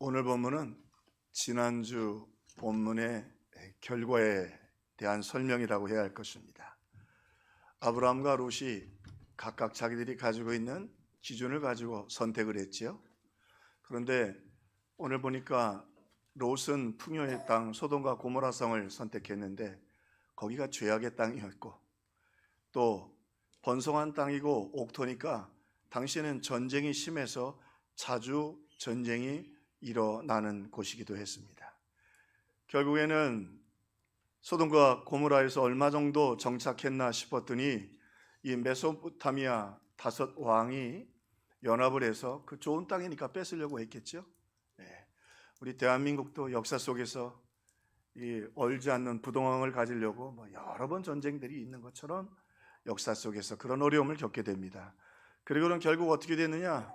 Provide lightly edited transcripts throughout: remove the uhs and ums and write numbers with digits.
오늘 본문은 지난주 본문의 결과에 대한 설명이라고 해야 할 것입니다. 아브라함과 롯이 각각 자기들이 가지고 있는 기준을 가지고 선택을 했지요. 그런데 오늘 보니까 롯은 풍요의 땅 소돔과 고모라 성을 선택했는데 거기가 죄악의 땅이었고 또 번성한 땅이고 옥토니까 당시에는 전쟁이 심해서 자주 전쟁이 일어나는 곳이기도 했습니다. 결국에는 소돔과 고모라에서 얼마 정도 정착했나 싶었더니 이 메소포타미아 5왕이 연합을 해서 그 좋은 땅이니까 뺏으려고 했겠죠. 우리 대한민국도 역사 속에서 이 얼지 않는 부동항을 가지려고 여러 번 전쟁들이 있는 것처럼 역사 속에서 그런 어려움을 겪게 됩니다. 그리고는 결국 어떻게 됐느냐?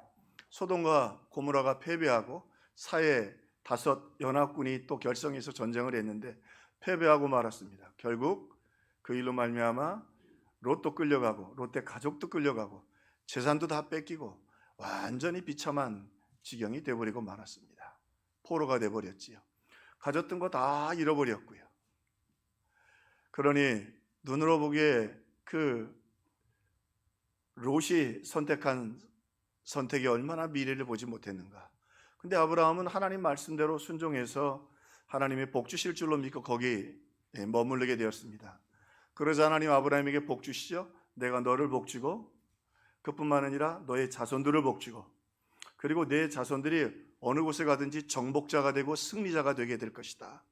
소돔과 고모라가 패배하고 사해 5 연합군이 또 결성해서 전쟁을 했는데 패배하고 말았습니다. 결국 그 일로 말미암아 롯도 끌려가고 롯의 가족도 끌려가고 재산도 다 뺏기고 완전히 비참한 지경이 되어버리고 말았습니다. 포로가 되어버렸지요. 가졌던 거 다 잃어버렸고요. 그러니 눈으로 보기에 그 롯이 선택한 선택이 얼마나 미래를 보지 못했는가. 근데 아브라함은 하나님 말씀대로 순종해서 하나님의 복 주실 줄로 믿고 거기 머무르게 되었습니다. 그러자 하나님 아브라함에게 복 주시죠. 내가 너를 복 주고 그뿐만 아니라 너의 자손들을 복 주고 그리고 내 자손들이 어느 곳에 가든지 정복자가 되고 승리자가 되게 될 것이다.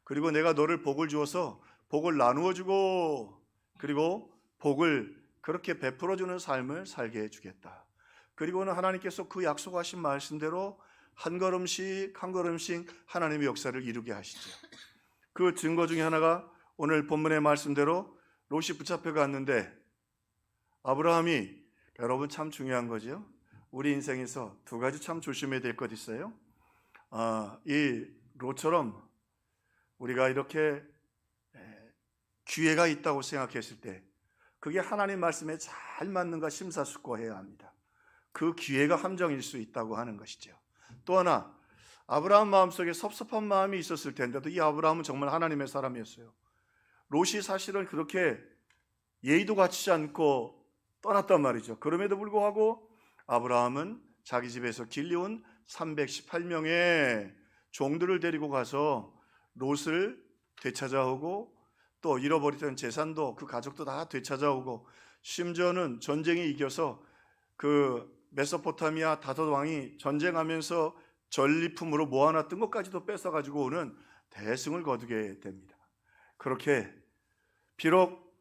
그리고 내가 너를 복을 주어서 복을 나누어 주고 그리고 복을 그렇게 베풀어 주는 삶을 살게 해 주겠다. 그리고는 하나님께서 그 약속하신 말씀대로 한 걸음씩 한 걸음씩 하나님의 역사를 이루게 하시죠. 그 증거 중에 하나가 오늘 본문의 말씀대로 롯이 붙잡혀 갔는데 아브라함이 여러분 참 중요한 거죠. 우리 인생에서 2가지 참 조심해야 될 것 있어요. 이 롯처럼 우리가 이렇게 기회가 있다고 생각했을 때 그게 하나님 말씀에 잘 맞는가 심사숙고해야 합니다. 그 기회가 함정일 수 있다고 하는 것이죠. 또 하나 아브라함 마음속에 섭섭한 마음이 있었을 텐데도 이 아브라함은 정말 하나님의 사람이었어요. 롯이 사실은 그렇게 예의도 갖추지 않고 떠났단 말이죠. 그럼에도 불구하고 아브라함은 자기 집에서 길리온 318명의 종들을 데리고 가서 롯을 되찾아오고 또 잃어버리던 재산도 그 가족도 다 되찾아오고 심지어는 전쟁에 이겨서 그 메소포타미아 5 왕이 전쟁하면서 전리품으로 모아놨던 것까지도 뺏어가지고 오는 대승을 거두게 됩니다. 그렇게 비록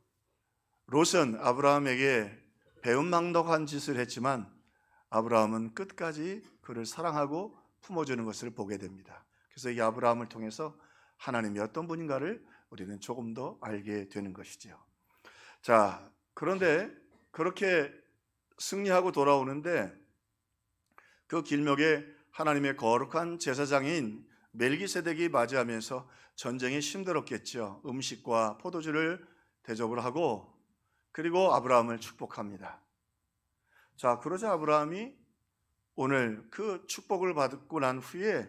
롯은 아브라함에게 배은망덕한 짓을 했지만 아브라함은 끝까지 그를 사랑하고 품어주는 것을 보게 됩니다. 그래서 이 아브라함을 통해서 하나님이 어떤 분인가를 우리는 조금 더 알게 되는 것이죠. 자, 그런데 그렇게 승리하고 돌아오는데 그 길목에 하나님의 거룩한 제사장인 멜기세덱이 맞이하면서 전쟁이 힘들었겠죠. 음식과 포도주를 대접을 하고 그리고 아브라함을 축복합니다. 자, 그러자 아브라함이 오늘 그 축복을 받고 난 후에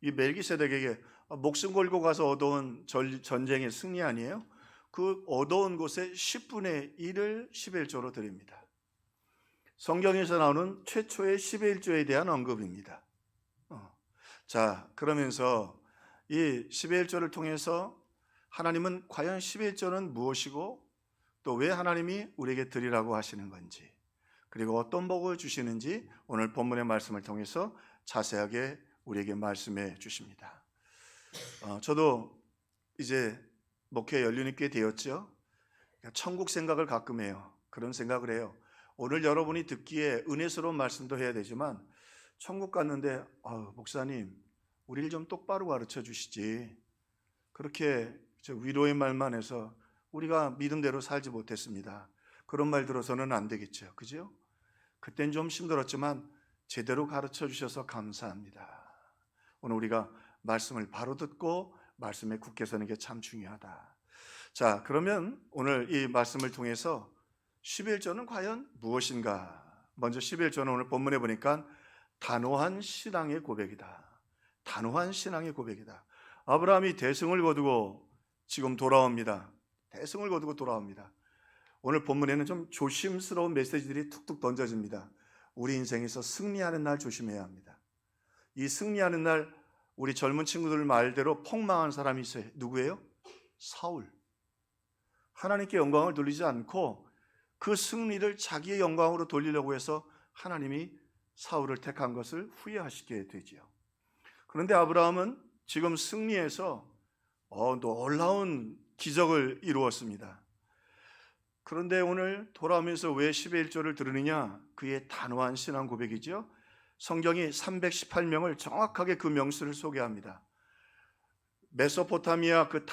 이 멜기세덱에게 목숨 걸고 가서 얻어온 전쟁의 승리 아니에요? 그 얻어온 곳의 10분의 1을 11조로 드립니다. 성경에서 나오는 최초의 11조에 대한 언급입니다. 자, 그러면서 이 11조를 통해서 하나님은 과연 11조는 무엇이고 또 왜 하나님이 우리에게 드리라고 하시는 건지 그리고 어떤 복을 주시는지 오늘 본문의 말씀을 통해서 자세하게 우리에게 말씀해 주십니다. 저도 이제 목회 연륜이 꽤 되었죠. 천국 생각을 가끔 해요. 그런 생각을 해요. 오늘 여러분이 듣기에 은혜스러운 말씀도 해야 되지만 천국 갔는데 목사님 우리를 좀 똑바로 가르쳐 주시지 그렇게 위로의 말만 해서 우리가 믿음대로 살지 못했습니다. 그런 말 들어서는 안 되겠죠. 그죠? 그땐 좀 힘들었지만 제대로 가르쳐 주셔서 감사합니다. 오늘 우리가 말씀을 바로 듣고 말씀에 굳게 서는 게 참 중요하다. 자, 그러면 오늘 이 말씀을 통해서 11조는 과연 무엇인가? 먼저 11조는 오늘 본문에 보니까 단호한 신앙의 고백이다. 단호한 신앙의 고백이다. 아브라함이 대승을 거두고 지금 돌아옵니다. 대승을 거두고 돌아옵니다. 오늘 본문에는 좀 조심스러운 메시지들이 툭툭 던져집니다. 우리 인생에서 승리하는 날 조심해야 합니다. 이 승리하는 날, 우리 젊은 친구들 말대로 폭망한 사람이 있어요. 누구예요? 사울. 하나님께 영광을 돌리지 않고 그 승리를 자기의 영광으로 돌리려고 해서 하나님이 사울을 택한 것을 후회하시게 되지요. 그런데 아브라함은 지금 승리해서 놀라운 기적을 이루었습니다. 그런데 오늘 돌아오면서 왜 10의 1조를 들으느냐? 그의 단호한 신앙 고백이죠. 성경이 318명을 정확하게 그 명수를 소개합니다. 메소포타미아 그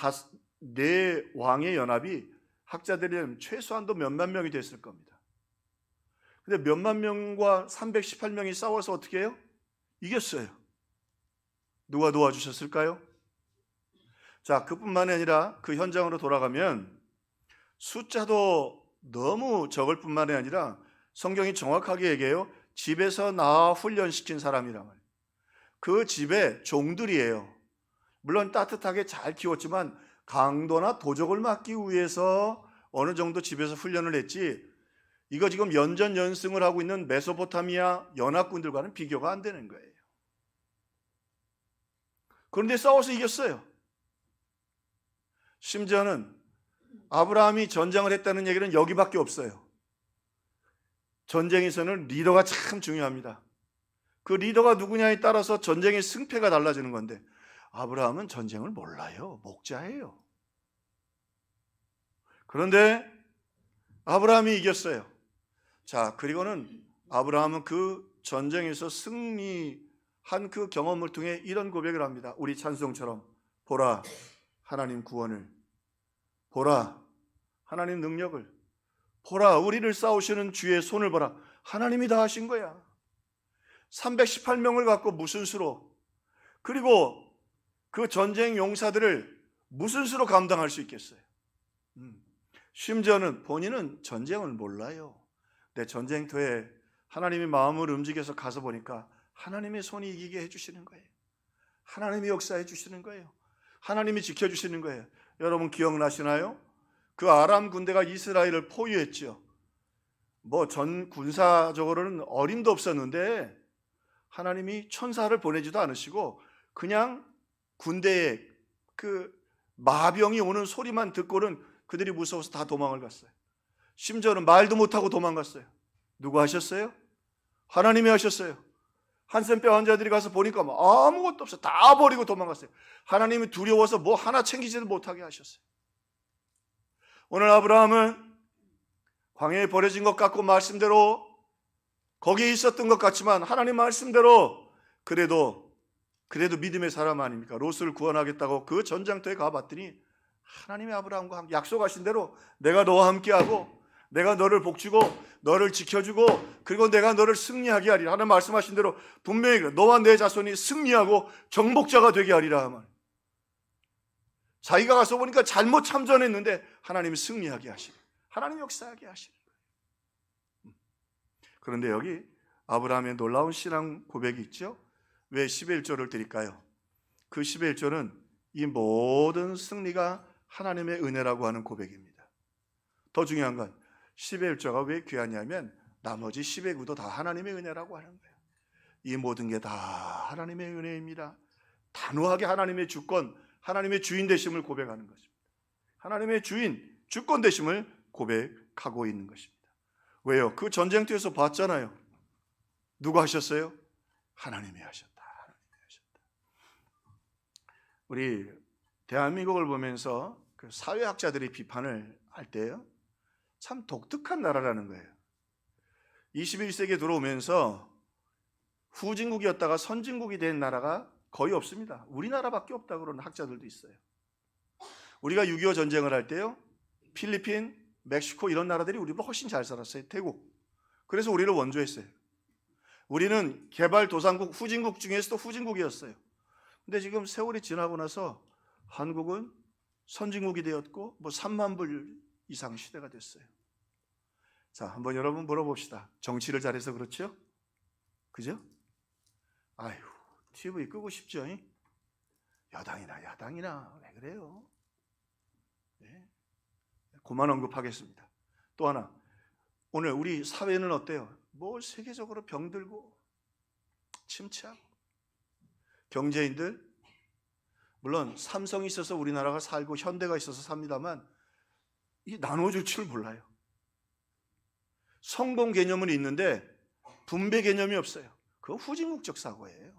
네 왕의 연합이 학자들이 최소한도 몇만 명이 됐을 겁니다. 근데 몇만 명과 318명이 싸워서 어떻게 해요? 이겼어요. 누가 도와주셨을까요? 자, 그뿐만이 아니라 그 현장으로 돌아가면 숫자도 너무 적을 뿐만이 아니라 성경이 정확하게 얘기해요. 집에서 낳아 훈련시킨 사람이란 말이에요. 그 집의 종들이에요. 물론 따뜻하게 잘 키웠지만 강도나 도적을 막기 위해서 어느 정도 집에서 훈련을 했지, 이거 지금 연전연승을 하고 있는 메소포타미아 연합군들과는 비교가 안 되는 거예요. 그런데 싸워서 이겼어요. 심지어는 아브라함이 전쟁을 했다는 얘기는 여기밖에 없어요. 전쟁에서는 리더가 참 중요합니다. 그 리더가 누구냐에 따라서 전쟁의 승패가 달라지는 건데, 아브라함은 전쟁을 몰라요. 목자예요. 그런데 아브라함이 이겼어요. 자, 그리고는 아브라함은 그 전쟁에서 승리한 그 경험을 통해 이런 고백을 합니다. 우리 찬송처럼, 보라 하나님 구원을, 보라 하나님 능력을, 보라 우리를 싸우시는 주의 손을 보라. 하나님이 다 하신 거야. 318명을 갖고 무슨 수로, 그리고 그 전쟁 용사들을 무슨 수로 감당할 수 있겠어요? 심지어는 본인은 전쟁을 몰라요. 내 전쟁터에 하나님이 마음을 움직여서 가서 보니까 하나님의 손이 이기게 해주시는 거예요. 하나님이 역사해 주시는 거예요. 하나님이 지켜주시는 거예요. 여러분 기억나시나요? 그 아람 군대가 이스라엘을 포위했죠. 전 군사적으로는 어림도 없었는데 하나님이 천사를 보내지도 않으시고 그냥 군대에 그 마병이 오는 소리만 듣고는 그들이 무서워서 다 도망을 갔어요. 심지어는 말도 못하고 도망갔어요. 누가 하셨어요? 하나님이 하셨어요. 한센병 환자들이 가서 보니까 아무것도 없어요. 다 버리고 도망갔어요. 하나님이 두려워서 뭐 하나 챙기지도 못하게 하셨어요. 오늘 아브라함은 광야에 버려진 것 같고 말씀대로 거기에 있었던 것 같지만 하나님 말씀대로 그래도 믿음의 사람 아닙니까? 롯을 구원하겠다고 그 전장터에 가봤더니 하나님이 아브라함과 함께 약속하신 대로 내가 너와 함께하고 내가 너를 복주고 너를 지켜주고 그리고 내가 너를 승리하게 하리라. 하나님 말씀하신 대로 분명히 너와 내 자손이 승리하고 정복자가 되게 하리라. 자기가 가서 보니까 잘못 참전했는데 하나님이 승리하게 하시고 하나님 역사하게 하시는 거예요. 그런데 여기 아브라함의 놀라운 신앙 고백이 있죠. 왜 10의 1조를 드릴까요? 그 10의 1조는 이 모든 승리가 하나님의 은혜라고 하는 고백입니다. 더 중요한 건 10의 1조가 왜 귀하냐면 나머지 10의 9도 다 하나님의 은혜라고 하는 거예요. 이 모든 게 다 하나님의 은혜입니다. 단호하게 하나님의 주권, 하나님의 주인 되심을 고백하는 것입니다. 하나님의 주권 되심을 고백하고 있는 것입니다. 왜요? 그 전쟁터에서 봤잖아요. 누가 하셨어요? 하나님이 하셨다. 우리 대한민국을 보면서 그 사회학자들이 비판을 할 때요, 참 독특한 나라라는 거예요. 21세기에 들어오면서 후진국이었다가 선진국이 된 나라가 거의 없습니다. 우리나라밖에 없다고 그러는 학자들도 있어요. 우리가 6.25 전쟁을 할 때요, 필리핀, 멕시코 이런 나라들이 우리보다 훨씬 잘 살았어요. 태국. 그래서 우리를 원조했어요. 우리는 개발도상국, 후진국 중에서도 후진국이었어요. 근데 지금 세월이 지나고 나서 한국은 선진국이 되었고 3만 불 이상 시대가 됐어요. 자, 한번 여러분 물어봅시다. 정치를 잘해서 그렇죠? 그죠? 아휴, TV 끄고 싶죠? 여당이나 야당이나 왜 그래요? 네. 그만 언급하겠습니다. 또 하나, 오늘 우리 사회는 어때요? 뭐 세계적으로 병들고 침체하고, 경제인들 물론 삼성이 있어서 우리나라가 살고 현대가 있어서 삽니다만 이 나눠줄 줄 몰라요. 성공 개념은 있는데 분배 개념이 없어요. 그건 후진국적 사고예요.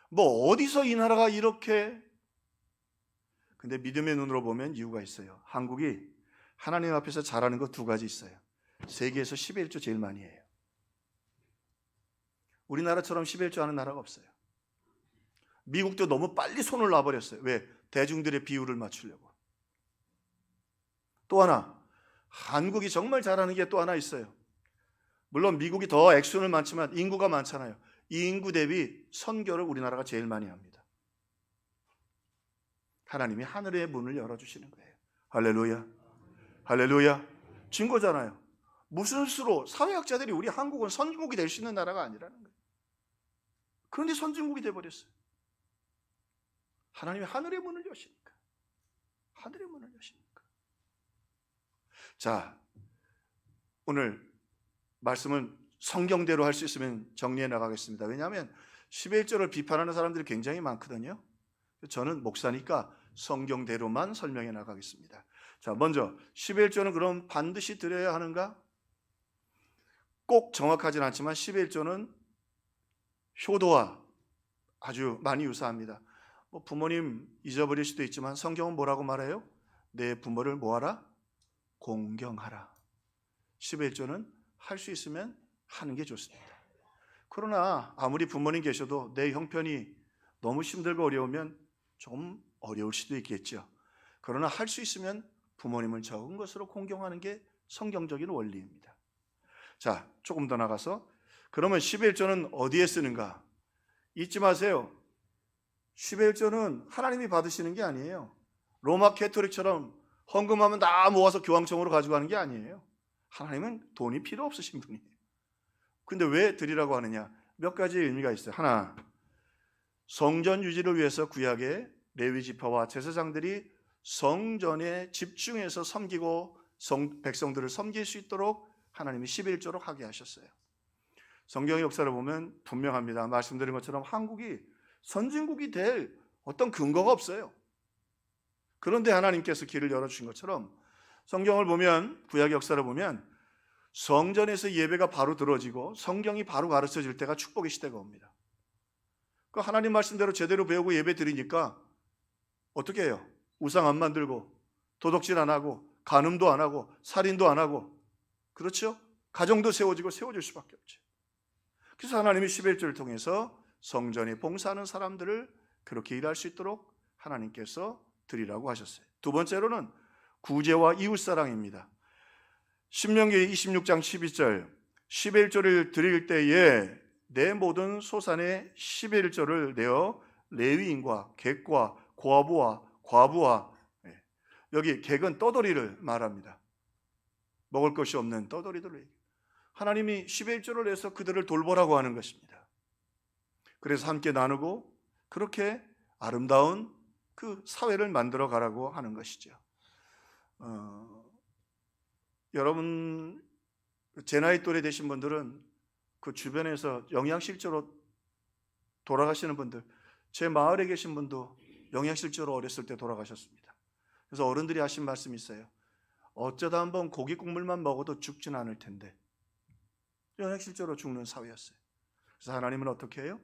뭐 어디서 이 나라가 이렇게, 근데 믿음의 눈으로 보면 이유가 있어요. 한국이 하나님 앞에서 잘하는 거 두 가지 있어요. 세계에서 11조 제일 많이 해요. 우리나라처럼 11조 하는 나라가 없어요. 미국도 너무 빨리 손을 놔버렸어요. 왜? 대중들의 비율을 맞추려고. 또 하나, 한국이 정말 잘하는 게 또 하나 있어요. 물론 미국이 더 액수는 많지만 인구가 많잖아요. 이 인구 대비 선교를 우리나라가 제일 많이 합니다. 하나님이 하늘의 문을 열어주시는 거예요. 할렐루야. 할렐루야. 증거잖아요. 무슨 수로 사회학자들이 우리 한국은 선진국이 될 수 있는 나라가 아니라는 거예요. 그런데 선진국이 돼버렸어요. 하나님이 하늘의 문을 여시니까. 하늘의 문을 여시니까. 자, 오늘 말씀은 성경대로 할 수 있으면 정리해 나가겠습니다. 왜냐하면 11조를 비판하는 사람들이 굉장히 많거든요. 저는 목사니까 성경대로만 설명해 나가겠습니다. 자, 먼저 11조는 그럼 반드시 드려야 하는가? 꼭 정확하진 않지만 11조는 효도와 아주 많이 유사합니다. 뭐 부모님 잊어버릴 수도 있지만 성경은 뭐라고 말해요? 내 부모를 뭐하라? 공경하라. 11조는 할 수 있으면 하는 게 좋습니다. 그러나 아무리 부모님 계셔도 내 형편이 너무 힘들고 어려우면 좀 어려울 수도 있겠죠. 그러나 할 수 있으면 부모님을 적은 것으로 공경하는 게 성경적인 원리입니다. 자, 조금 더 나가서 그러면 11조는 어디에 쓰는가? 잊지 마세요. 11조는 하나님이 받으시는 게 아니에요. 로마 캐토릭처럼 헌금하면 다 모아서 교황청으로 가져가는 게 아니에요. 하나님은 돈이 필요 없으신 분이에요. 근데 왜 드리라고 하느냐? 몇 가지 의미가 있어요. 하나, 성전 유지를 위해서 구약의 레위 지파와 제사장들이 성전에 집중해서 섬기고 백성들을 섬길 수 있도록 하나님이 11조로 하게 하셨어요. 성경의 역사를 보면 분명합니다. 말씀드린 것처럼 한국이 선진국이 될 어떤 근거가 없어요. 그런데 하나님께서 길을 열어주신 것처럼 성경을 보면, 구약 역사를 보면 성전에서 예배가 바로 들어지고 성경이 바로 가르쳐질 때가 축복의 시대가 옵니다. 그 하나님 말씀대로 제대로 배우고 예배 드리니까 어떻게 해요? 우상 안 만들고 도덕질 안 하고 간음도 안 하고 살인도 안 하고, 그렇죠? 가정도 세워질 수밖에 없죠. 그래서 하나님이 11조를 통해서 성전에 봉사하는 사람들을 그렇게 일할 수 있도록 하나님께서 드리라고 하셨어요. 두 번째로는 구제와 이웃사랑입니다. 신명기 26장 12절, 11조를 드릴 때에 내 모든 소산의 11조를 내어 레위인과 객과 고아부와 과부와, 여기 객은 떠돌이를 말합니다. 먹을 것이 없는 떠돌이들을, 하나님이 11조를 내서 그들을 돌보라고 하는 것입니다. 그래서 함께 나누고 그렇게 아름다운 그 사회를 만들어 가라고 하는 것이죠. 여러분 제 나이 또래 되신 분들은 그 주변에서 영양실조로 돌아가시는 분들, 제 마을에 계신 분도 영양실조로 어렸을 때 돌아가셨습니다. 그래서 어른들이 하신 말씀이 있어요. 어쩌다 한번 고기 국물만 먹어도 죽진 않을 텐데 영양실조로 죽는 사회였어요. 그래서 하나님은 어떻게 해요?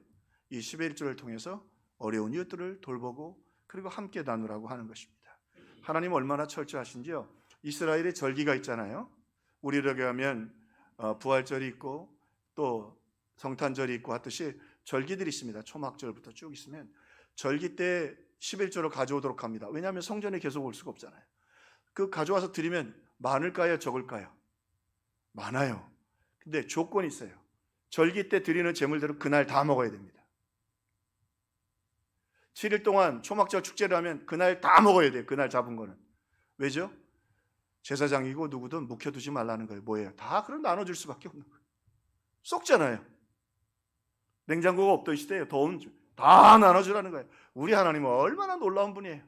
이 11조를 통해서 어려운 이웃들을 돌보고 그리고 함께 나누라고 하는 것입니다. 하나님 얼마나 철저하신지요. 이스라엘의 절기가 있잖아요. 우리에게 하면 부활절이 있고 또 성탄절이 있고 하듯이 절기들이 있습니다. 초막절부터 쭉 있으면 절기 때 11조를 가져오도록 합니다. 왜냐하면 성전에 계속 올 수가 없잖아요. 그 가져와서 드리면 많을까요? 적을까요? 많아요. 근데 조건이 있어요. 절기 때 드리는 제물들은 그날 다 먹어야 됩니다. 7일 동안 초막절 축제를 하면 그날 다 먹어야 돼요. 그날 잡은 거는. 왜죠? 제사장이고 누구든 묵혀두지 말라는 거예요. 뭐예요? 다 그럼 나눠줄 수밖에 없는 거예요. 썩잖아요. 냉장고가 없던 시대에 더운 다 나눠주라는 거예요. 우리 하나님은 얼마나 놀라운 분이에요.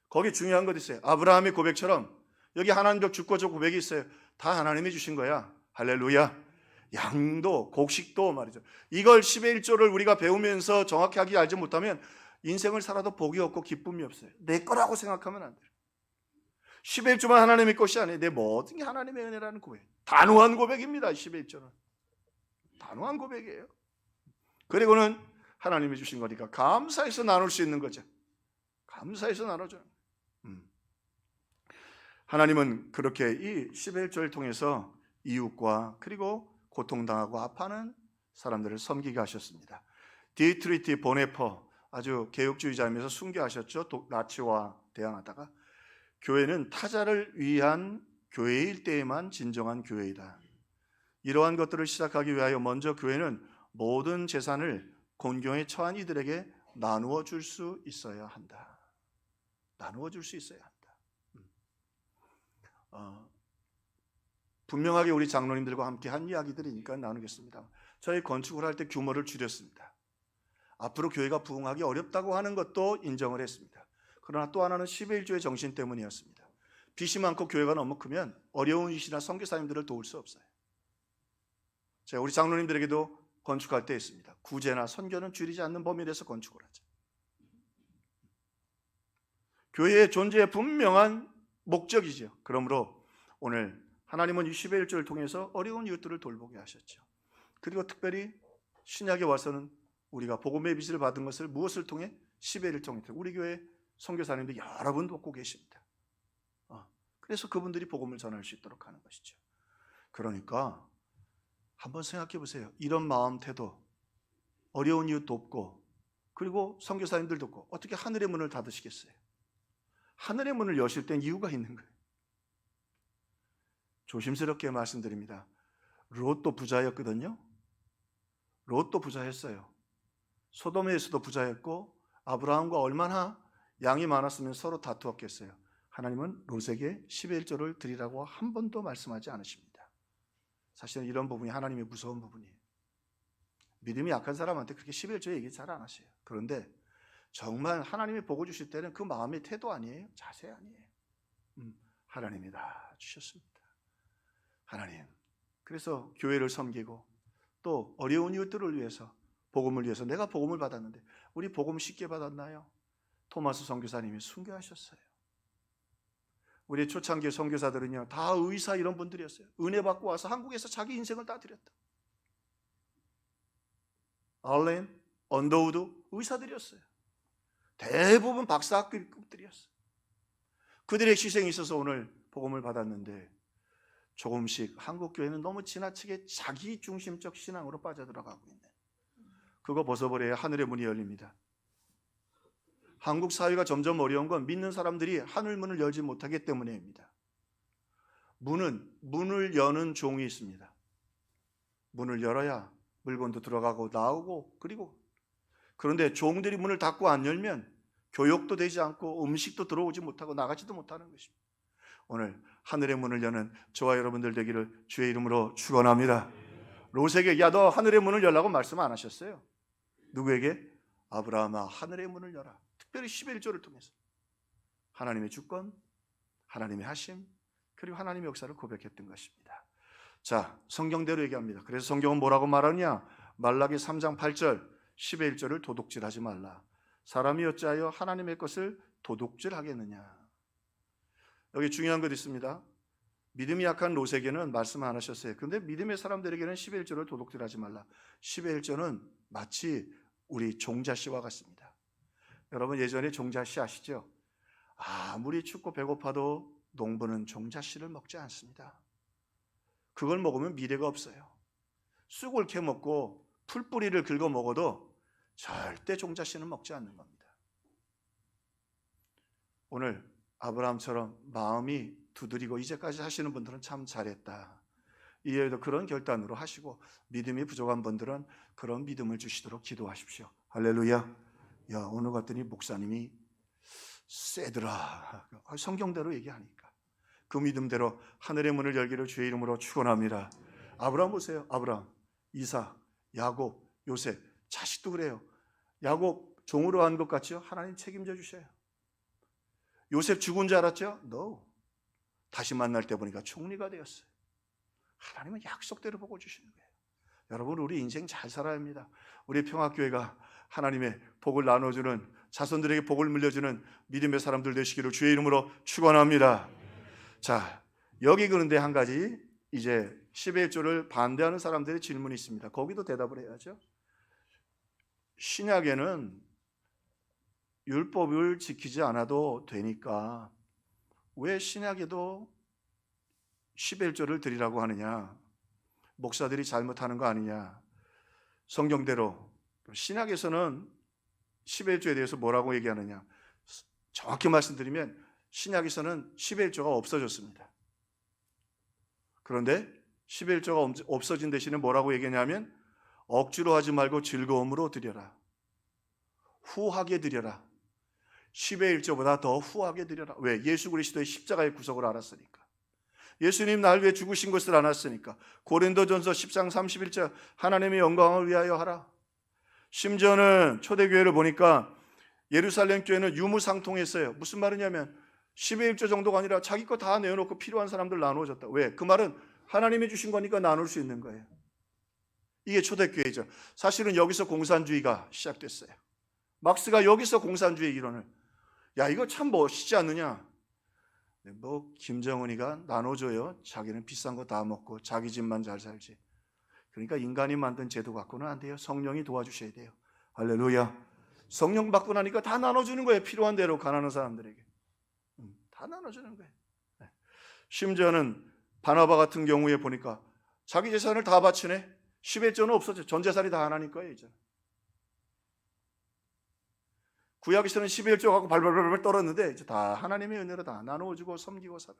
거기 중요한 것 있어요. 아브라함의 고백처럼 여기 하나님적 주권적 고백이 있어요. 다 하나님이 주신 거야. 할렐루야. 양도 곡식도 말이죠. 이걸 10의 1조를 우리가 배우면서 정확하게 알지 못하면 인생을 살아도 복이 없고 기쁨이 없어요. 내 거라고 생각하면 안 돼요. 10의 1조만 하나님의 것이 아니에요. 내 모든 게 하나님의 은혜라는 고백. 단호한 고백입니다. 10의 1조는 단호한 고백이에요. 그리고는 하나님이 주신 거니까 감사해서 나눌 수 있는 거죠. 감사해서 나눠줘요. 하나님은 그렇게 이 10의 1조를 통해서 이웃과 그리고 고통당하고 아파하는 사람들을 섬기게 하셨습니다. 디트리티 보네퍼 아주 개혁주의자이면서 순교하셨죠. 나치와 대항하다가 교회는 타자를 위한 교회일 때에만 진정한 교회이다. 이러한 것들을 시작하기 위하여 먼저 교회는 모든 재산을 곤경에 처한 이들에게 나누어 줄 수 있어야 한다. 나누어 줄 수 있어야 한다. 분명하게 우리 장로님들과 함께 한 이야기들이니까 나누겠습니다. 저희 건축을 할 때 규모를 줄였습니다. 앞으로 교회가 부흥하기 어렵다고 하는 것도 인정을 했습니다. 그러나 또 하나는 10의 1조의 정신 때문이었습니다. 빚이 많고 교회가 너무 크면 어려운 이시나 선교사님들을 도울 수 없어요. 제가 우리 장로님들에게도 건축할 때 했습니다. 구제나 선교는 줄이지 않는 범위 내에서 건축을 하자. 교회의 존재의 분명한 목적이죠. 그러므로 오늘 하나님은 10의 1조를 통해서 어려운 이웃들을 돌보게 하셨죠. 그리고 특별히 신약에 와서는 우리가 복음의 빚을 받은 것을 무엇을 통해? 10의 1을 통해. 우리 교회 선교사님들 여러분 돕고 계십니다. 그래서 그분들이 복음을 전할 수 있도록 하는 것이죠. 그러니까 한번 생각해 보세요. 이런 마음 태도, 어려운 이웃 돕고 그리고 선교사님들 돕고 어떻게 하늘의 문을 닫으시겠어요? 하늘의 문을 여실 땐 이유가 있는 거예요. 조심스럽게 말씀드립니다. 롯도 부자였거든요. 롯도 부자였어요. 소돔에서도 부자였고 아브라함과 얼마나 양이 많았으면 서로 다투었겠어요. 하나님은 롯에게 10의 1조를 드리라고 한 번도 말씀하지 않으십니다. 사실은 이런 부분이 하나님의 무서운 부분이에요. 믿음이 약한 사람한테 그렇게 10의 1조 얘기 잘 안 하세요. 그런데 정말 하나님이 보고 주실 때는 그 마음의 태도 아니에요. 자세 아니에요. 하나님이 다 주셨습니다. 하나님. 그래서 교회를 섬기고 또 어려운 이웃들을 위해서 복음을 위해서 내가 복음을 받았는데 우리 복음 쉽게 받았나요? 토마스 선교사님이 순교하셨어요. 우리 초창기 선교사들은요 다 의사 이런 분들이었어요. 은혜 받고 와서 한국에서 자기 인생을 다 드렸다. 알렌, 언더우드 의사들이었어요. 대부분 박사학위급들이었어요. 그들의 희생이 있어서 오늘 복음을 받았는데 조금씩 한국 교회는 너무 지나치게 자기 중심적 신앙으로 빠져들어가고 있는 그거 벗어버려야 하늘의 문이 열립니다. 한국 사회가 점점 어려운 건 믿는 사람들이 하늘 문을 열지 못하기 때문입니다. 문을 여는 종이 있습니다. 문을 열어야 물건도 들어가고 나오고 그리고 그런데 종들이 문을 닫고 안 열면 교육도 되지 않고 음식도 들어오지 못하고 나가지도 못하는 것입니다. 오늘 하늘의 문을 여는 저와 여러분들 되기를 주의 이름으로 축원합니다. 롯에게 야 너 하늘의 문을 열라고 말씀 안 하셨어요. 누구에게? 아브라함아 하늘의 문을 열어. 특별히 10의 1조를 통해서 하나님의 주권, 하나님의 하심 그리고 하나님의 역사를 고백했던 것입니다. 자, 성경대로 얘기합니다. 그래서 성경은 뭐라고 말하느냐? 말라기 3장 8절 10의 1조를 도둑질하지 말라. 사람이 어찌하여 하나님의 것을 도둑질하겠느냐. 여기 중요한 것 있습니다. 믿음이 약한 롯에게는 말씀 안 하셨어요. 그런데 믿음의 사람들에게는 10의 1조를 도둑질하지 말라. 10의 1조는 마치 우리 종자씨와 같습니다. 여러분 예전에 종자씨 아시죠? 아무리 춥고 배고파도 농부는 종자씨를 먹지 않습니다. 그걸 먹으면 미래가 없어요. 쑥을 캐 먹고 풀뿌리를 긁어 먹어도 절대 종자씨는 먹지 않는 겁니다. 오늘 아브라함처럼 마음이 두드리고 이제까지 하시는 분들은 참 잘했다. 이외에도 그런 결단으로 하시고 믿음이 부족한 분들은 그런 믿음을 주시도록 기도하십시오. 할렐루야. 야 오늘 갔더니 목사님이 세더라. 성경대로 얘기하니까 그 믿음대로 하늘의 문을 열기를 주의 이름으로 축원합니다. 아브라함 보세요. 아브라함, 이삭, 야곱, 요셉 자식도 그래요. 야곱 종으로 한 것 같죠? 하나님 책임져 주셔요. 요셉 죽은 줄 알았죠? No. 다시 만날 때 보니까 총리가 되었어요. 하나님은 약속대로 복을 주시는 거예요. 여러분, 우리 인생 잘 살아야 합니다. 우리 평화교회가 하나님의 복을 나눠주는, 자손들에게 복을 물려주는 믿음의 사람들 되시기를 주의 이름으로 축원합니다. 자, 여기 그런데 한 가지, 이제 11조를 반대하는 사람들의 질문이 있습니다. 거기도 대답을 해야죠. 신약에는 율법을 지키지 않아도 되니까 왜 신약에도 11조를 드리라고 하느냐? 목사들이 잘못하는 거 아니냐? 성경대로 신약에서는 11조에 대해서 뭐라고 얘기하느냐? 정확히 말씀드리면 신약에서는 11조가 없어졌습니다. 그런데 11조가 없어진 대신에 뭐라고 얘기하냐면 억지로 하지 말고 즐거움으로 드려라. 후하게 드려라. 10의 1조보다 더 후하게 드려라. 왜? 예수 그리스도의 십자가의 구속을 알았으니까. 예수님 날 위해 죽으신 것을 알았으니까. 고린도전서 10장 31절 하나님의 영광을 위하여 하라. 심지어는 초대교회를 보니까 예루살렘 교회는 유무상통했어요. 무슨 말이냐면 10의 1조 정도가 아니라 자기 거 다 내어놓고 필요한 사람들 나누어줬다. 왜? 그 말은 하나님이 주신 거니까 나눌 수 있는 거예요. 이게 초대교회죠. 사실은 여기서 공산주의가 시작됐어요. 막스가 여기서 공산주의 이론을, 야 이거 참 멋있지 않느냐? 뭐 김정은이가 나눠줘요. 자기는 비싼 거 다 먹고 자기 집만 잘 살지. 그러니까 인간이 만든 제도 갖고는 안 돼요. 성령이 도와주셔야 돼요. 할렐루야. 성령 받고 나니까 다 나눠주는 거예요. 필요한 대로 가난한 사람들에게 다 나눠주는 거예요. 심지어는 바나바 같은 경우에 보니까 자기 재산을 다 바치네. 11조는 없어져. 전 재산이 다 하나님 거예요. 이제 구약에서는 11조 갖고 발발발 떨었는데 이제 다 하나님의 은혜로 다 나누어주고 섬기고 살아.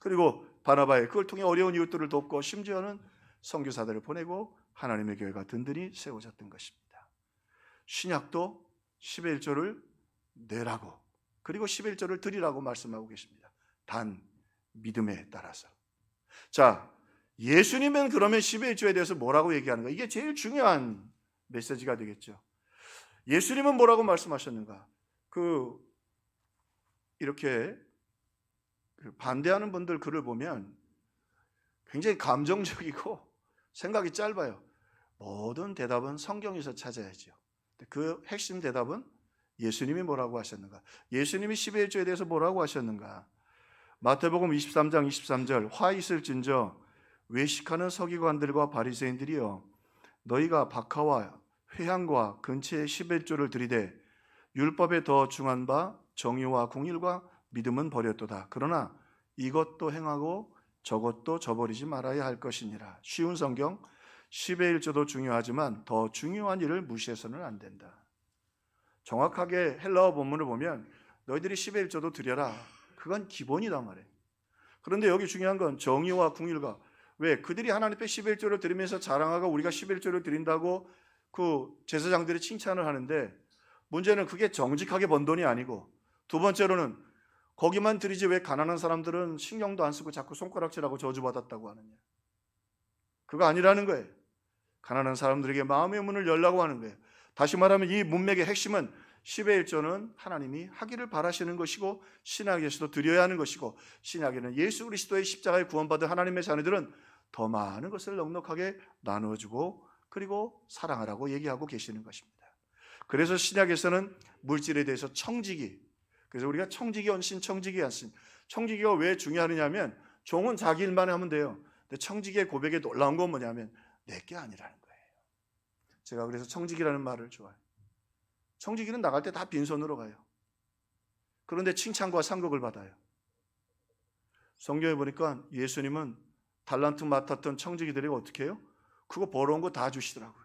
그리고 바나바의 그걸 통해 어려운 이웃들을 돕고 심지어는 선교사들을 보내고 하나님의 교회가 든든히 세워졌던 것입니다. 신약도 11조를 내라고, 그리고 11조를 드리라고 말씀하고 계십니다. 단 믿음에 따라서. 자, 예수님은 그러면 11조에 대해서 뭐라고 얘기하는가? 이게 제일 중요한 메시지가 되겠죠. 예수님은 뭐라고 말씀하셨는가? 이렇게 반대하는 분들 글을 보면 굉장히 감정적이고 생각이 짧아요. 모든 대답은 성경에서 찾아야죠. 그 핵심 대답은 예수님이 뭐라고 하셨는가? 예수님이 11조에 대해서 뭐라고 하셨는가? 마태복음 23장 23절 화 있을진저 외식하는 서기관들과 바리새인들이여 너희가 박하와 회향과 근처에 11조를 드리되 율법에 더 중한 바 정의와 공의와 믿음은 버렸도다. 그러나 이것도 행하고 저것도 저버리지 말아야 할 것이니라. 쉬운 성경. 10의 1조도 중요하지만 더 중요한 일을 무시해서는 안 된다. 정확하게 헬라어 본문을 보면 너희들이 10의 1조도 드려라. 그건 기본이단 말이에요. 그런데 여기 중요한 건 정의와 공의가. 왜? 그들이 하나님 앞에 11의 1조를 드리면서 자랑하고 우리가 11의 1조를 드린다고 그 제사장들이 칭찬을 하는데, 문제는 그게 정직하게 번 돈이 아니고, 두 번째로는 거기만 드리지 왜 가난한 사람들은 신경도 안 쓰고 자꾸 손가락질하고 저주받았다고 하느냐. 그거 아니라는 거예요. 가난한 사람들에게 마음의 문을 열라고 하는 거예요. 다시 말하면 이 문맥의 핵심은 10의 1조는 하나님이 하기를 바라시는 것이고 신약에서도 드려야 하는 것이고, 신약에는 예수 그리스도의 십자가에 구원받은 하나님의 자녀들은 더 많은 것을 넉넉하게 나누어주고 그리고 사랑하라고 얘기하고 계시는 것입니다. 그래서 신약에서는 물질에 대해서 청지기, 그래서 우리가 청지기 헌신, 청지기 헌신. 청지기가 왜 중요하냐면 종은 자기 일만 하면 돼요. 근데 청지기의 고백에 놀라운 건 뭐냐면 내게 아니라는 거예요. 제가 그래서 청지기라는 말을 좋아해요. 청지기는 나갈 때 다 빈손으로 가요. 그런데 칭찬과 상급을 받아요. 성경에 보니까 예수님은 달란트 맡았던 청지기들에게 어떻게 해요? 그거 벌어온 거 다 주시더라고요.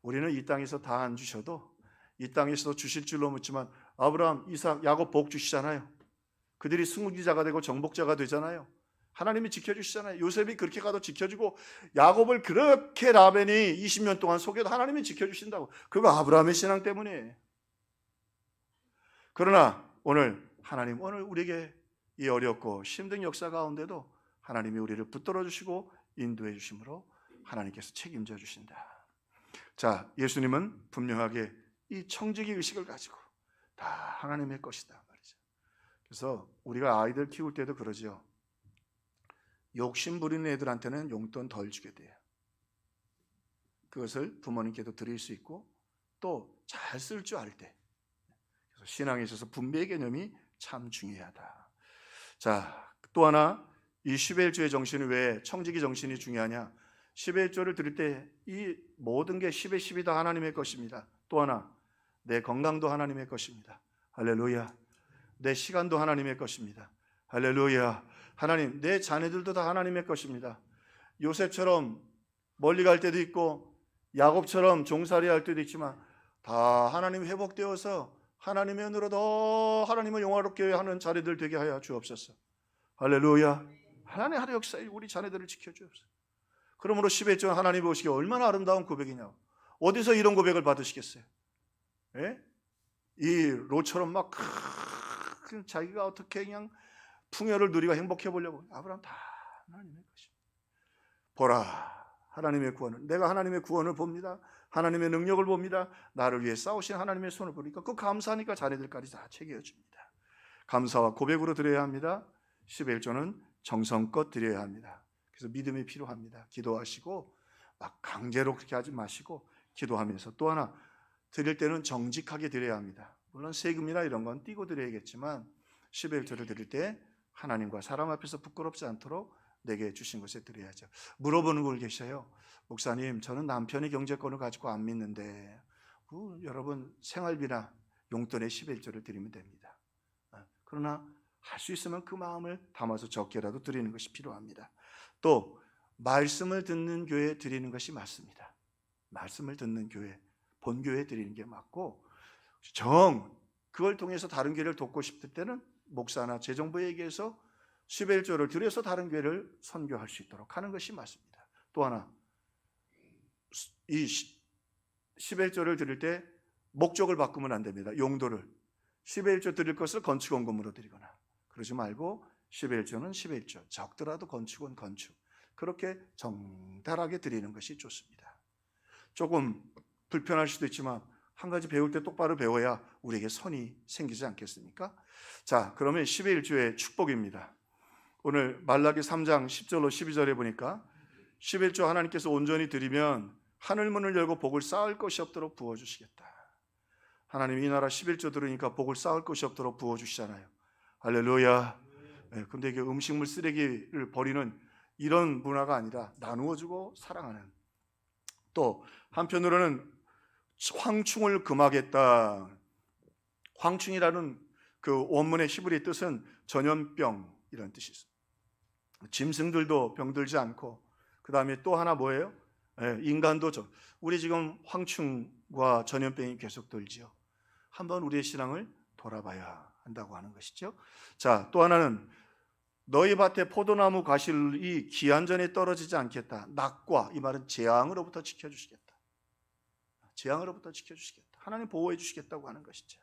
우리는 이 땅에서 다 안 주셔도 이 땅에서 주실 줄로 믿지만 아브라함, 이삭, 야곱 복 주시잖아요. 그들이 승리자가 되고 정복자가 되잖아요. 하나님이 지켜주시잖아요. 요셉이 그렇게 가도 지켜주고 야곱을 그렇게 라벤이 20년 동안 속여도 하나님이 지켜주신다고. 그거 아브라함의 신앙 때문이에요. 그러나 오늘 하나님, 오늘 우리에게 이 어렵고 힘든 역사 가운데도 하나님이 우리를 붙들어 주시고 인도해 주심으로 하나님께서 책임져 주신다. 자, 예수님은 분명하게 이 청지기 의식을 가지고 다 하나님의 것이다 말이죠. 그래서 우리가 아이들 키울 때도 그러죠. 욕심 부리는 애들한테는 용돈 덜 주게 돼요. 그것을 부모님께도 드릴 수 있고 또 잘 쓸 줄 알 때. 그래서 신앙에 있어서 분배의 개념이 참 중요하다. 자, 또 하나 이 11조의 정신이 왜 청지기 정신이 중요하냐? 11조를 드릴 때 이 모든 게 10의 10이 다 하나님의 것입니다. 또 하나 내 건강도 하나님의 것입니다. 할렐루야. 내 시간도 하나님의 것입니다. 할렐루야. 하나님, 내 자녀들도 다 하나님의 것입니다. 요셉처럼 멀리 갈 때도 있고 야곱처럼 종살이 할 때도 있지만 다 하나님 회복되어서 하나님의 은혜로 더 하나님을 영화롭게 하는 자리들 되게 하여 주옵소서. 할렐루야. 하나님 하루 역사에 우리 자녀들을 지켜주옵소서. 그러므로 11조 하나님 보시기에 얼마나 아름다운 고백이냐고. 어디서 이런 고백을 받으시겠어요? 예? 이 롯처럼 막 자기가 어떻게 그냥 풍요를 누리고 행복해 보려고. 아브라함 다 하나님의 것입니다. 보라, 하나님의 구원을, 내가 하나님의 구원을 봅니다. 하나님의 능력을 봅니다. 나를 위해 싸우신 하나님의 손을 보니까 그 감사하니까 자네들까지 다 챙겨줍니다. 감사와 고백으로 드려야 합니다. 11조는 정성껏 드려야 합니다. 그래서 믿음이 필요합니다. 기도하시고 막 강제로 그렇게 하지 마시고 기도하면서 또 하나 드릴 때는 정직하게 드려야 합니다. 물론 세금이나 이런 건 띄고 드려야겠지만 11조를 드릴 때 하나님과 사람 앞에서 부끄럽지 않도록 내게 주신 것에 드려야죠. 물어보는 걸 계셔요. 목사님, 저는 남편의 경제권을 가지고 안 믿는데 여러분 생활비나 용돈의 11조를 드리면 됩니다. 그러나 할 수 있으면 그 마음을 담아서 적게라도 드리는 것이 필요합니다. 또 말씀을 듣는 교회에 드리는 것이 맞습니다. 말씀을 듣는 교회, 본교회에 드리는 게 맞고 그걸 통해서 다른 교회를 돕고 싶을 때는 목사나 재정부에 얘기해서 11조를 드려서 다른 교회를 선교할 수 있도록 하는 것이 맞습니다. 또 하나 이 11조를 드릴 때 목적을 바꾸면 안 됩니다. 용도를 11조 드릴 것을 건축원금으로 드리거나 그러지 말고 11조는 11조, 적더라도 건축은 건축, 그렇게 정달하게 드리는 것이 좋습니다. 조금 불편할 수도 있지만 한 가지 배울 때 똑바로 배워야 우리에게 선이 생기지 않겠습니까? 자, 그러면 11조의 축복입니다. 오늘 말라기 3장 10절로 12절에 보니까 11조 하나님께서 온전히 드리면 하늘문을 열고 복을 쌓을 것이 없도록 부어주시겠다. 하나님 이 나라 11조 들으니까 복을 쌓을 것이 없도록 부어주시잖아요. 할렐루야. 네, 근데 이게 음식물 쓰레기를 버리는 이런 문화가 아니라 나누어주고 사랑하는, 또 한편으로는 황충을 금하겠다. 황충이라는 그 원문의 히브리 뜻은 전염병 이런 뜻이 있어요. 짐승들도 병들지 않고, 그 다음에 또 하나 뭐예요? 인간도 우리 지금 황충과 전염병이 계속 돌지요. 한번 우리의 신앙을 돌아봐야 한다고 하는 것이죠. 자, 또 하나는 너희 밭에 포도나무 과실이 기한 전에 떨어지지 않겠다. 낙과, 이 말은 재앙으로부터 지켜주시겠다. 재앙으로부터 지켜주시겠다. 하나님 보호해 주시겠다고 하는 것이죠.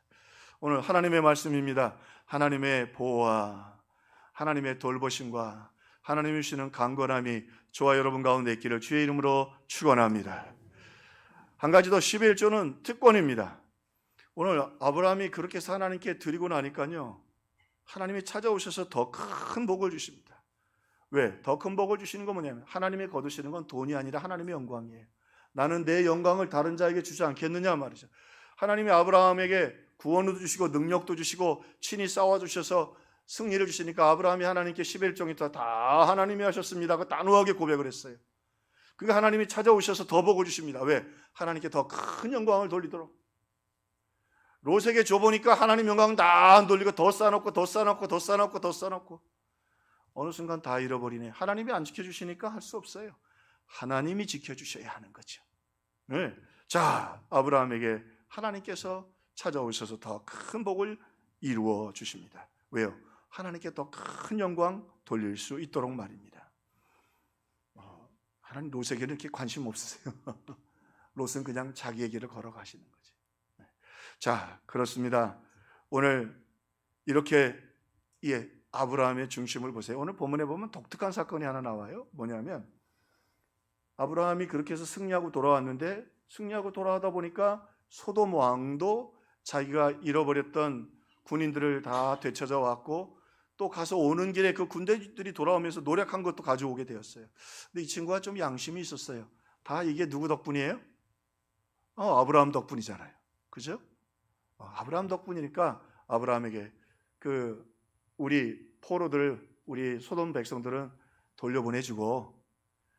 오늘 하나님의 말씀입니다. 하나님의 보호와 하나님의 돌보심과 하나님이 주시는 강건함이 저와 여러분 가운데 있기를 주의 이름으로 축원합니다. 한 가지 더, 11조는 특권입니다. 오늘 아브라함이 그렇게 해서 하나님께 드리고 나니까요, 하나님이 찾아오셔서 더 큰 복을 주십니다. 왜? 더 큰 복을 주시는 건 뭐냐면 하나님이 거두시는 건 돈이 아니라 하나님의 영광이에요. 나는 내 영광을 다른 자에게 주지 않겠느냐 말이죠. 하나님이 아브라함에게 구원도 주시고 능력도 주시고 친히 싸워주셔서 승리를 주시니까 아브라함이 하나님께 11조부터 다 하나님이 하셨습니다 그 단호하게 고백을 했어요. 그게 하나님이 찾아오셔서 더 복을 주십니다. 왜? 하나님께 더 큰 영광을 돌리도록. 롯에게 줘보니까 하나님 영광 다 안 돌리고 더 쌓아놓고 더 쌓아놓고 더 쌓아놓고 더 쌓아놓고 어느 순간 다 잃어버리네. 하나님이 안 지켜주시니까 할 수 없어요. 하나님이 지켜주셔야 하는 거죠. 네. 자, 아브라함에게 하나님께서 찾아오셔서 더 큰 복을 이루어 주십니다. 왜요? 하나님께 더 큰 영광 돌릴 수 있도록 말입니다. 하나님 롯에게는 이렇게 관심 없으세요. 롯은 그냥 자기의 길을 걸어가시는 거지. 네. 자, 그렇습니다. 오늘 이렇게 아브라함의 중심을 보세요. 오늘 본문에 보면 독특한 사건이 하나 나와요. 뭐냐면 아브라함이 그렇게 해서 승리하고 돌아왔는데 승리하고 돌아오다 보니까 소돔 왕도 자기가 잃어버렸던 군인들을 다 되찾아 왔고, 또 가서 오는 길에 그 군대들이 돌아오면서 노력한 것도 가져오게 되었어요. 근데 이 친구가 좀 양심이 있었어요. 다 이게 누구 덕분이에요? 아브라함 덕분이잖아요. 그죠? 아브라함 덕분이니까 아브라함에게 우리 포로들, 우리 소돔 백성들은 돌려보내주고,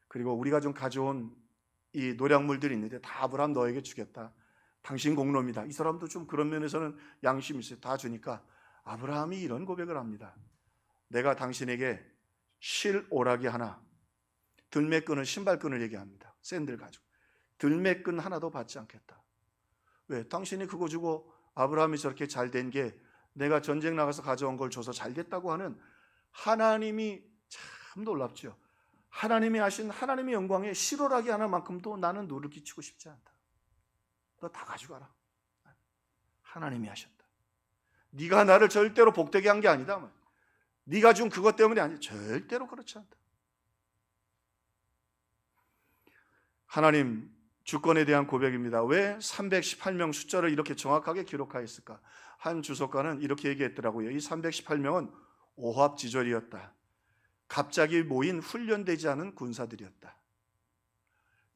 그리고 우리가 좀 가져온 이 노략물들이 있는데 다 아브라함 너에게 주겠다. 당신 공로입니다. 이 사람도 좀 그런 면에서는 양심이 있어요. 다 주니까 아브라함이 이런 고백을 합니다. 내가 당신에게 실 오라기 하나, 들매끈은 신발끈을 얘기합니다. 샌들 가지고 들매끈 하나도 받지 않겠다. 왜? 당신이 그거 주고 아브라함이 저렇게 잘 된 게 내가 전쟁 나가서 가져온 걸 줘서 잘 됐다고 하는 하나님이 참 놀랍죠. 하나님이 하신 하나님의 영광에 실오라기 하나만큼도 나는 누를 끼치고 싶지 않다. 너 다 가져가라. 하나님이 하셨다. 네가 나를 절대로 복되게 한 게 아니다. 네가 준 그것 때문이 아니야. 절대로 그렇지 않다. 하나님 주권에 대한 고백입니다. 왜 318명 숫자를 이렇게 정확하게 기록하였을까? 한 주석가는 이렇게 얘기했더라고요. 이 318명은 오합지졸이었다. 갑자기 모인 훈련되지 않은 군사들이었다.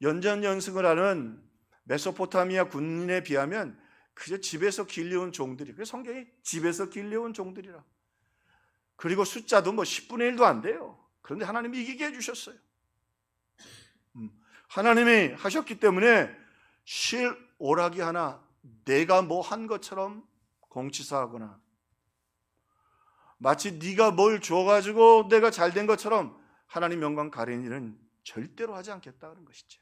연전연승을 하는 메소포타미아 군인에 비하면 그저 집에서 길려온 종들이, 그래서 성경이 집에서 길려온 종들이라. 그리고 숫자도 10분의 1도 안 돼요. 그런데 하나님이 이기게 해주셨어요. 하나님이 하셨기 때문에 실 오라기 하나, 내가 뭐 한 것처럼 공치사하거나 마치 네가 뭘 줘가지고 내가 잘된 것처럼 하나님 영광 가리는 일은 절대로 하지 않겠다는 것이죠.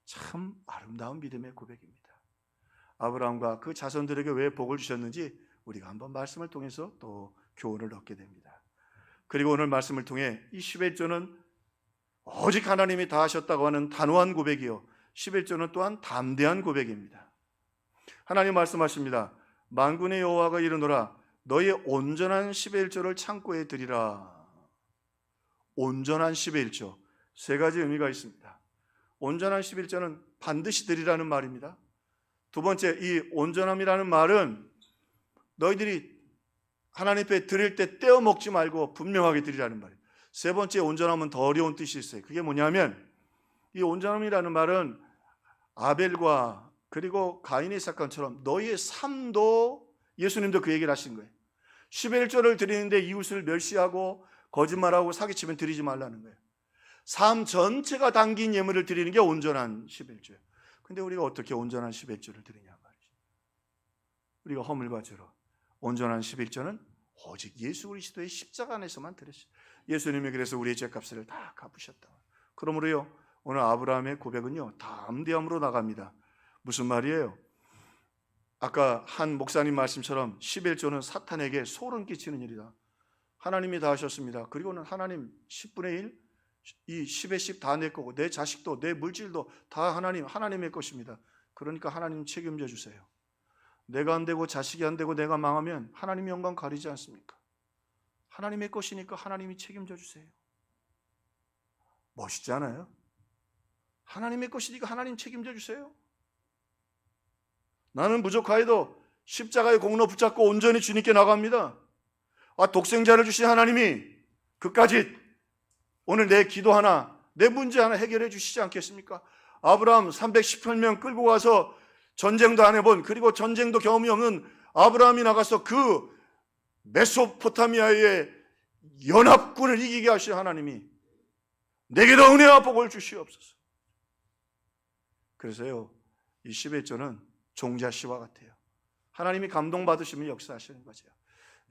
참 아름다운 믿음의 고백입니다. 아브라함과 그 자손들에게 왜 복을 주셨는지 우리가 한번 말씀을 통해서 또 교훈을 얻게 됩니다. 그리고 오늘 말씀을 통해 이 11조는 오직 하나님이 다 하셨다고 하는 단호한 고백이요, 11조는 또한 담대한 고백입니다. 하나님 말씀하십니다. 만군의 여호와가 이르노라, 너의 온전한 11조를 창고에 드리라. 온전한 11조, 세 가지 의미가 있습니다. 온전한 11조는 반드시 드리라는 말입니다. 두 번째, 이 온전함이라는 말은 너희들이 하나님 앞에 드릴 때 떼어 먹지 말고 분명하게 드리라는 말이에요. 세 번째, 온전함은 더 어려운 뜻이 있어요. 그게 뭐냐면 이 온전함이라는 말은 아벨과 그리고 가인의 사건처럼 너희의 삶도, 예수님도 그 얘기를 하신 거예요. 11조를 드리는데 이웃을 멸시하고 거짓말하고 사기치면 드리지 말라는 거예요. 삶 전체가 담긴 예물을 드리는 게 온전한 11조예요. 근데 우리가 어떻게 온전한 11조를 드리냐 말이죠. 우리가 허물과 죄로. 온전한 11조는 오직 예수 그리스도의 십자가 안에서만 드렸어요. 예수님이 그래서 우리의 죄값을 다 갚으셨다. 그러므로요, 오늘 아브라함의 고백은요, 담대함으로 나갑니다. 무슨 말이에요? 아까 한 목사님 말씀처럼 11조는 사탄에게 소름 끼치는 일이다. 하나님이 다 하셨습니다. 그리고는 하나님 10분의 1, 이 10의 10 다 내 거고 내 자식도 내 물질도 다 하나님의 것입니다. 그러니까 하나님 책임져 주세요. 내가 안 되고 자식이 안 되고 내가 망하면 하나님 영광 가리지 않습니까? 하나님의 것이니까 하나님이 책임져 주세요. 멋있지 않아요? 하나님의 것이니까 하나님 책임져 주세요. 나는 부족하여도 십자가의 공로 붙잡고 온전히 주님께 나갑니다. 독생자를 주신 하나님이 그까지 오늘 내 기도 하나, 내 문제 하나 해결해 주시지 않겠습니까? 아브라함 318명 끌고 가서 전쟁도 안 해본, 그리고 전쟁도 경험이 없는 아브라함이 나가서 그 메소포타미아의 연합군을 이기게 하신 하나님이 내게도 은혜와 복을 주시옵소서. 그래서요, 이 11조는 종자씨와 같아요. 하나님이 감동받으시면 역사하시는 거죠.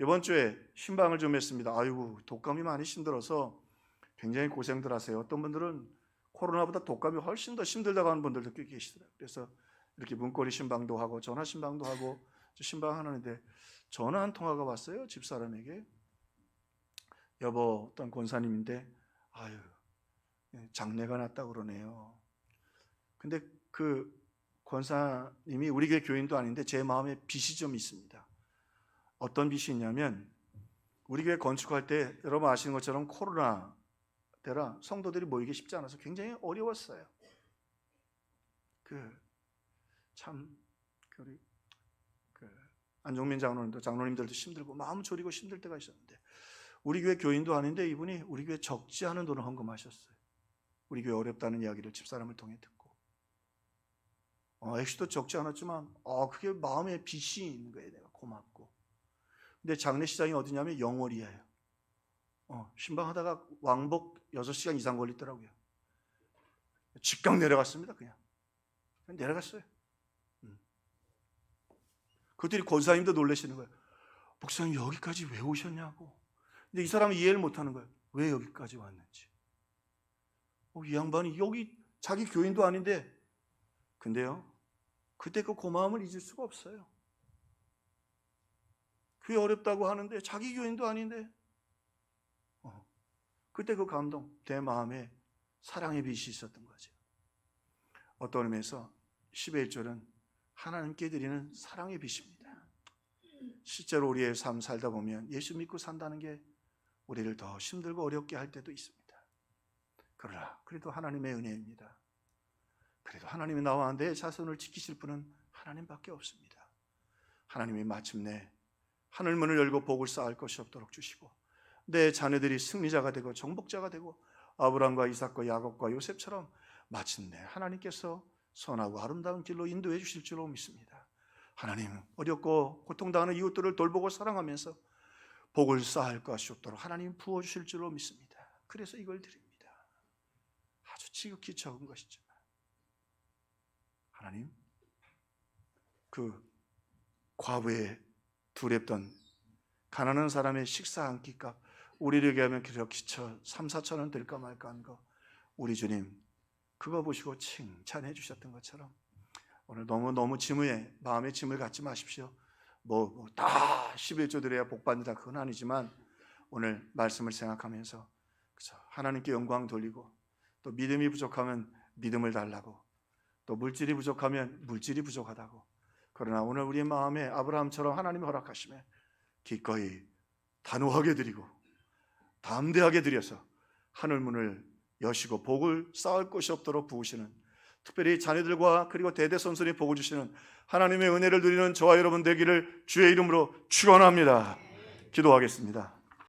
이번 주에 신방을 좀 했습니다. 아이고, 독감이 많이 힘들어서 굉장히 고생들 하세요. 어떤 분들은 코로나보다 독감이 훨씬 더 힘들다고 하는 분들도 꽤 계시더라고요. 그래서 이렇게 문고리 신방도 하고 전화 신방도 하고 신방하는데 전화 한 통화가 왔어요. 집사람에게. 여보, 어떤 권사님인데 아유, 장례가 났다고 그러네요. 근데 그 권사님이 우리 교회 교인도 아닌데 제 마음에 빚이 좀 있습니다. 어떤 빚이 있냐면 우리 교회 건축할 때 여러분 아시는 것처럼 코로나 때라 성도들이 모이기 쉽지 않아서 굉장히 어려웠어요. 참 안종민 장로님들도 힘들고 마음 졸이고 힘들 때가 있었는데 우리 교회 교인도 아닌데 이분이 우리 교회 적지 않은 돈을 헌금하셨어요. 우리 교회 어렵다는 이야기를 집사람을 통해 듣고 액수도 적지 않았지만 그게 마음에 빛이 있는 거예요. 내가 고맙고. 근데 장례시장이 어디냐면 영월이에요. 신방하다가 왕복 6시간 이상 걸리더라고요. 직각 내려갔습니다. 그냥 내려갔어요. 그들이 권사님도 놀라시는 거예요. 목사님 여기까지 왜 오셨냐고. 근데 이 사람은 이해를 못하는 거예요. 왜 여기까지 왔는지. 이 양반이 여기 자기 교인도 아닌데 근데요 그때 그 고마움을 잊을 수가 없어요. 그게 어렵다고 하는데 자기 교인도 아닌데 그때 그 감동, 내 마음에 사랑의 빛이 있었던 거죠. 어떤 의미에서 11절은 하나님께 드리는 사랑의 빛입니다. 실제로 우리의 삶 살다 보면 예수 믿고 산다는 게 우리를 더 힘들고 어렵게 할 때도 있습니다. 그러나 그래도 하나님의 은혜입니다. 그래도 하나님이 나와 내 자손을 지키실 분은 하나님밖에 없습니다. 하나님이 마침내 하늘문을 열고 복을 쌓을 것이 없도록 주시고 내 자녀들이 승리자가 되고 정복자가 되고 아브라함과 이삭과 야곱과 요셉처럼 마침내 하나님께서 선하고 아름다운 길로 인도해 주실 줄로 믿습니다. 하나님은 어렵고 고통당하는 이웃들을 돌보고 사랑하면서 복을 쌓을 것이 없도록 하나님 부어주실 줄로 믿습니다. 그래서 이걸 드립니다. 아주 지극히 적은 것이지만 하나님 그 과부에 두렵던 가난한 사람의 식사 한 끼값 우리에게 하면 기껏 3, 4천 원 될까 말까 한 거 우리 주님 그거 보시고 칭찬해 주셨던 것처럼 오늘 너무 짐에 마음의 짐을 갖지 마십시오. 다 11조 드려야 복 받는다 그건 아니지만 오늘 말씀을 생각하면서 그렇죠? 하나님께 영광 돌리고 또 믿음이 부족하면 믿음을 달라고 또 물질이 부족하면 물질이 부족하다고 그러나 오늘 우리의 마음에 아브라함처럼 하나님이 허락하시면 기꺼이 단호하게 드리고 담대하게 드려서 하늘문을 여시고 복을 쌓을 곳이 없도록 부으시는 특별히 자녀들과 그리고 대대손손이 복을 주시는 하나님의 은혜를 누리는 저와 여러분 되기를 주의 이름으로 축원합니다. 기도하겠습니다.